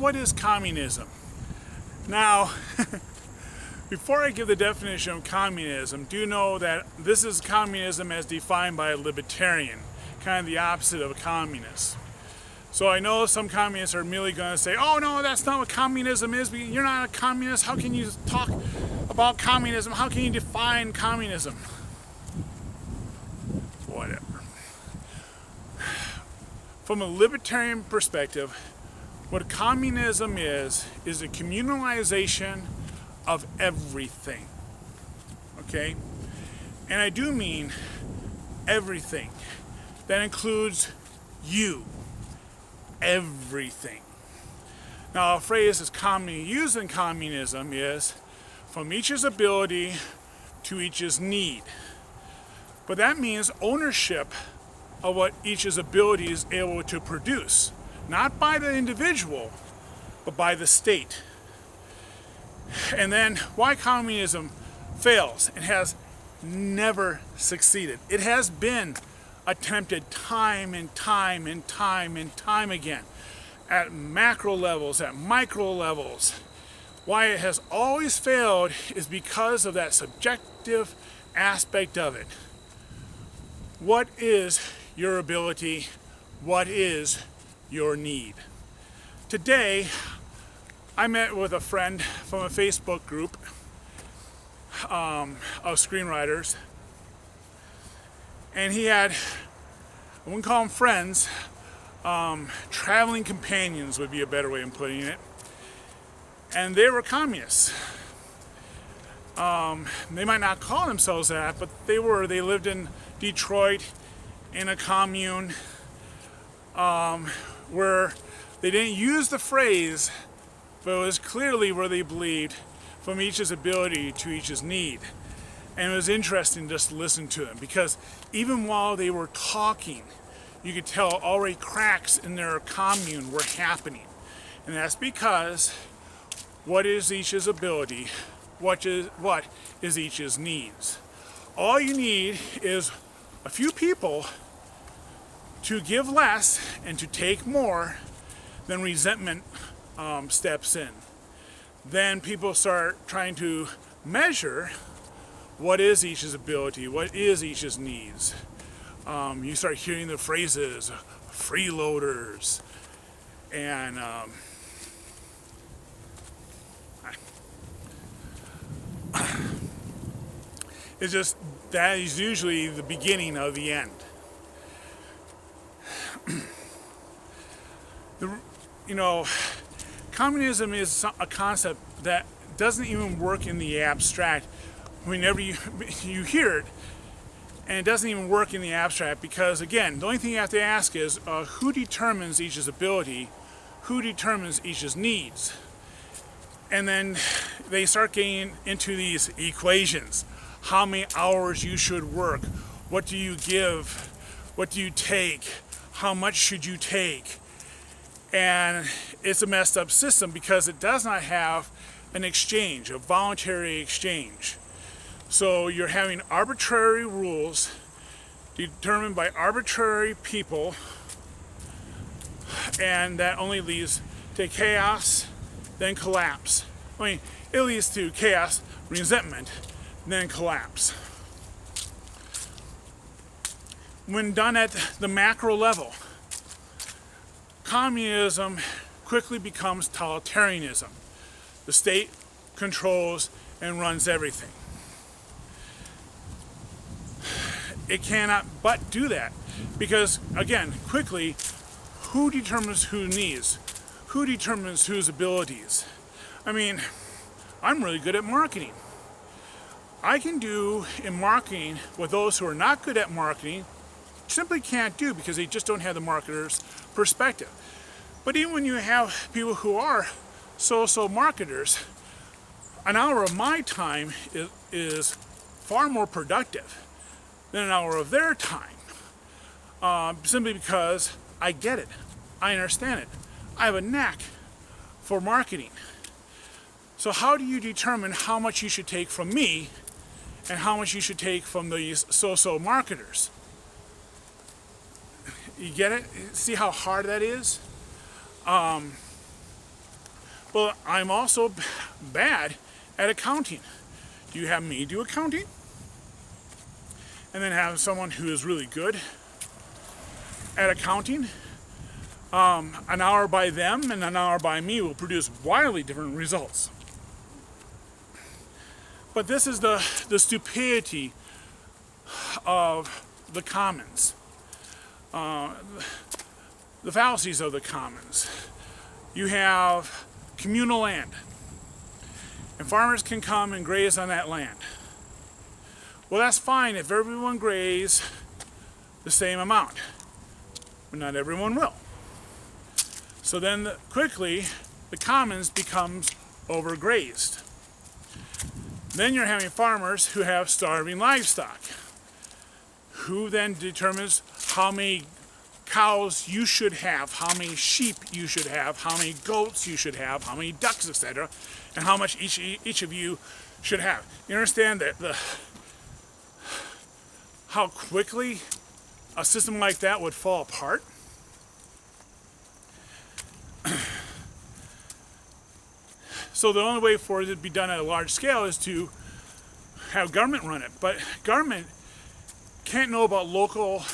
what is communism? Now, before I give the definition of communism, do know that this is communism as defined by a libertarian, kind of the opposite of a communist. So I know some communists are merely going to say, oh no, that's not what communism is. You're not a communist. How can you talk about communism? How can you define communism? Whatever. From a libertarian perspective, what communism is a communalization of everything. Okay? And I do mean everything. That includes you. Everything. Now, a phrase that's commonly used in communism is from each's ability to each's need. But that means ownership of what each's ability is able to produce, not by the individual, but by the state. And then why communism fails and has never succeeded. It has been attempted time and time and time and time again at macro levels, at micro levels. Why it has always failed is because of that subjective aspect of it. What is your ability? What is your need? Today, I met with a friend from a Facebook group of screenwriters, and he had, I wouldn't call them friends, traveling companions would be a better way of putting it, and they were communists. They might not call themselves that, but they were. They lived in Detroit in a commune where they didn't use the phrase, but it was clearly where they believed from each's ability to each's need. And it was interesting just to listen to them, because even while they were talking, you could tell already cracks in their commune were happening. And that's because what is each's ability? What is each's needs? All you need is a few people to give less and to take more. Then resentment steps in. Then people start trying to measure what is each's ability, what is each's needs. You start hearing the phrases freeloaders and it's just, that is usually the beginning of the end. Communism is a concept that doesn't even work in the abstract. Whenever you hear it, and it doesn't even work in the abstract, because again, the only thing you have to ask is who determines each's ability, who determines each's needs. And then they start getting into these equations. How many hours you should work, what do you give, what do you take, how much should you take. And it's a messed up system because it does not have an exchange, a voluntary exchange. So you're having arbitrary rules determined by arbitrary people, and that only leads to chaos, then collapse. I mean, it leads to chaos, resentment, then collapse. When done at the macro level, communism quickly becomes totalitarianism. The state controls and runs everything. It cannot but do that because, again, quickly, who determines whose needs? Who determines whose abilities? I mean, I'm really good at marketing. I can do in marketing what those who are not good at marketing simply can't do because they just don't have the marketer's perspective. But even when you have people who are so-so marketers, an hour of my time is far more productive than an hour of their time, simply because I get it, I understand it, I have a knack for marketing. So how do you determine how much you should take from me and how much you should take from these so-so marketers? You get it? See how hard that is? Well, I'm also bad at accounting. Do you have me do accounting? And then have someone who is really good at accounting? An hour by them and an hour by me will produce wildly different results. But this is the stupidity of the commons, the fallacies of the commons. You have communal land, and farmers can come and graze on that land. Well, that's fine if everyone grazes the same amount, but not everyone will. So then quickly the commons becomes overgrazed. Then you're having farmers who have starving livestock, who then determines how many cows you should have, how many sheep you should have, how many goats you should have, how many ducks, etc., and how much each of you should have. You understand that how quickly a system like that would fall apart? So the only way for it to be done at a large scale is to have government run it. But government can't know about local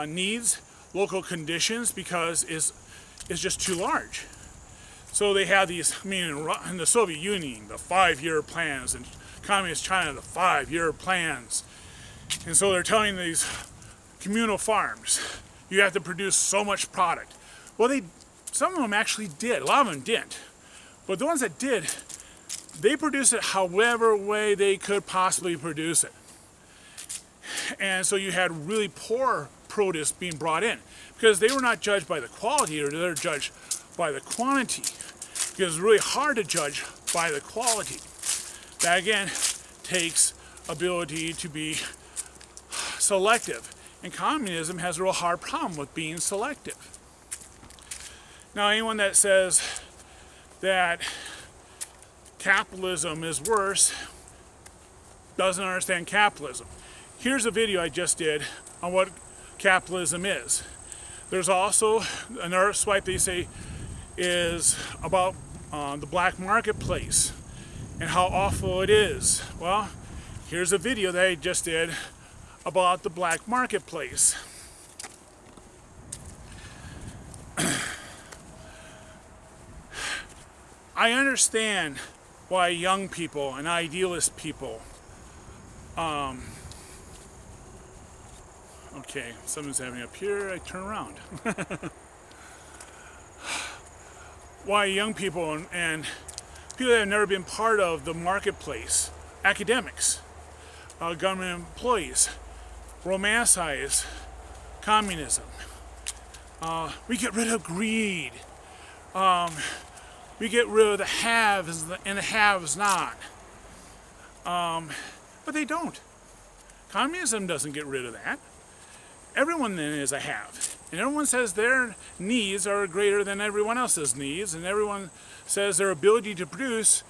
needs, local conditions, because it's just too large. So they have these, I mean, in the Soviet Union, the 5-year plans, and Communist China, the 5-year plans. And so they're telling these communal farms, you have to produce so much product. Well, some of them actually did, a lot of them didn't. But the ones that did, they produced it however way they could possibly produce it. And so you had really poor produce being brought in, because they were not judged by the quality, or they're judged by the quantity. Because it's really hard to judge by the quality. That again takes ability to be selective. And communism has a real hard problem with being selective. Now, anyone that says that capitalism is worse doesn't understand capitalism. Here's a video I just did on what capitalism is. There's also another swipe they say is about the black marketplace and how awful it is. Well, here's a video that I just did about the black marketplace. I understand why young people and idealist people, okay, something's happening up here, I turn around. Why young people and people that have never been part of the marketplace, academics, government employees, romanticize communism. We get rid of greed. We get rid of the haves and the haves not. But they don't. Communism doesn't get rid of that. Everyone then is a have. And everyone says their needs are greater than everyone else's needs, and everyone says their ability to produce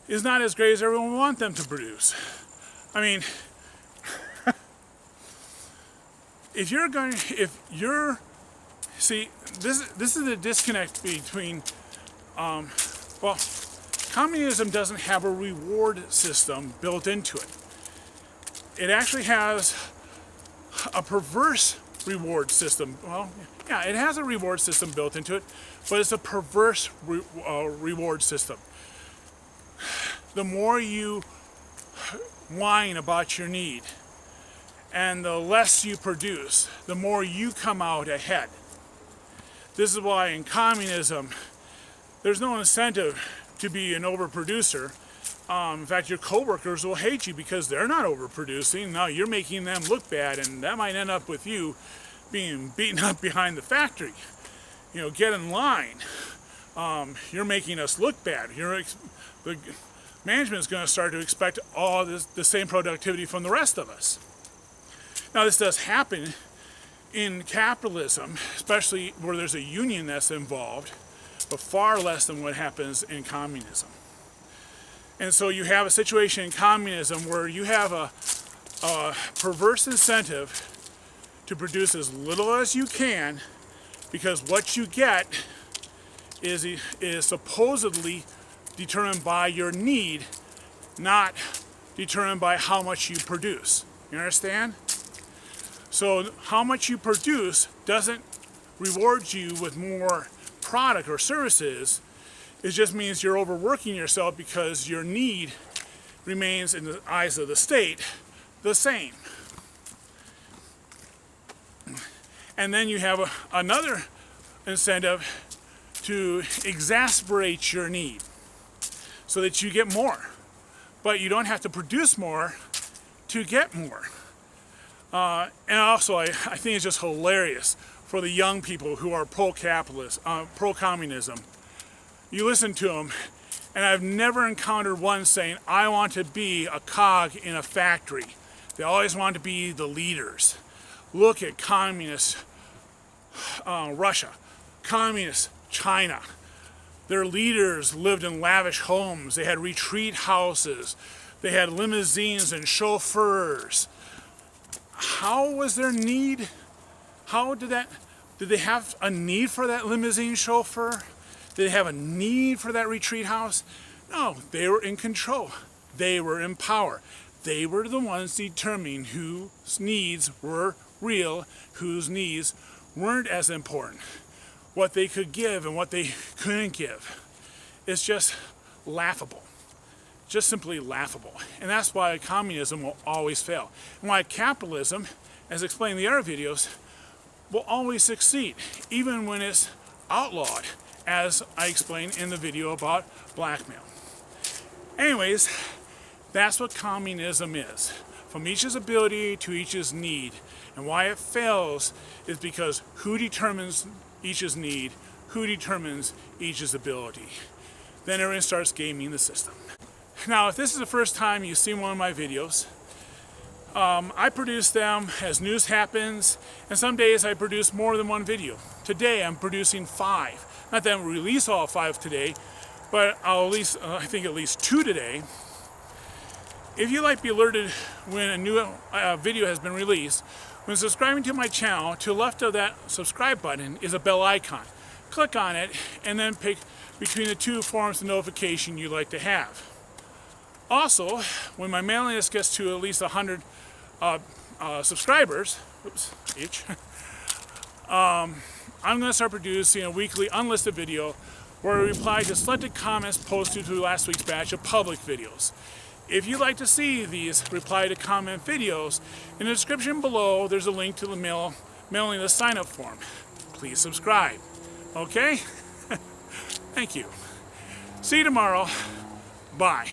is not as great as everyone wants them to produce. I mean, see, this is the disconnect between, well, communism doesn't have a reward system built into it. It actually has a perverse reward system. Well, yeah, it has a reward system built into it, but it's a perverse reward system. The more you whine about your need and the less you produce, the more you come out ahead. This is why in communism, there's no incentive to be an overproducer. In fact, your coworkers will hate you because they're not overproducing. Now you're making them look bad, and that might end up with you being beaten up behind the factory. You know, get in line. You're making us look bad. The management is going to start to expect all the same productivity from the rest of us. Now, this does happen in capitalism, especially where there's a union that's involved, but far less than what happens in communism. And so you have a situation in communism where you have a perverse incentive to produce as little as you can, because what you get is supposedly determined by your need, not determined by how much you produce. You understand? So how much you produce doesn't reward you with more product or services. It just means you're overworking yourself because your need remains, in the eyes of the state, the same. And then you have another incentive to exasperate your need so that you get more. But you don't have to produce more to get more. And also, I think it's just hilarious for the young people who are pro-capitalist, pro-communism. You listen to them, and I've never encountered one saying, I want to be a cog in a factory. They always want to be the leaders. Look at communist Russia, communist China. Their leaders lived in lavish homes. They had retreat houses. They had limousines and chauffeurs. How was their need? Did they have a need for that limousine chauffeur? Did they have a need for that retreat house? No, they were in control. They were in power. They were the ones determining whose needs were real, whose needs weren't as important, what they could give and what they couldn't give. It's just laughable. Just simply laughable. And that's why communism will always fail. And why capitalism, as explained in the other videos, will always succeed, even when it's outlawed, as I explained in the video about blackmail. Anyways, that's what communism is. From each's ability to each's need. And why it fails is because who determines each's need? Who determines each's ability? Then everyone starts gaming the system. Now, if this is the first time you've seen one of my videos, I produce them as news happens, and some days I produce more than one video. Today I'm producing 5. Not that I'll release all 5 today, but I'll at least, I think at least 2 today. If you'd like to be alerted when a new video has been released, when subscribing to my channel, to the left of that subscribe button is a bell icon. Click on it and then pick between the 2 forms of notification you'd like to have. Also, when my mailing list gets to at least 100 subscribers, I'm going to start producing a weekly unlisted video where I reply to selected comments posted to last week's batch of public videos. If you'd like to see these reply to comment videos, in the description below there's a link to the mailing list sign-up form. Please subscribe. Okay? Thank you. See you tomorrow. Bye.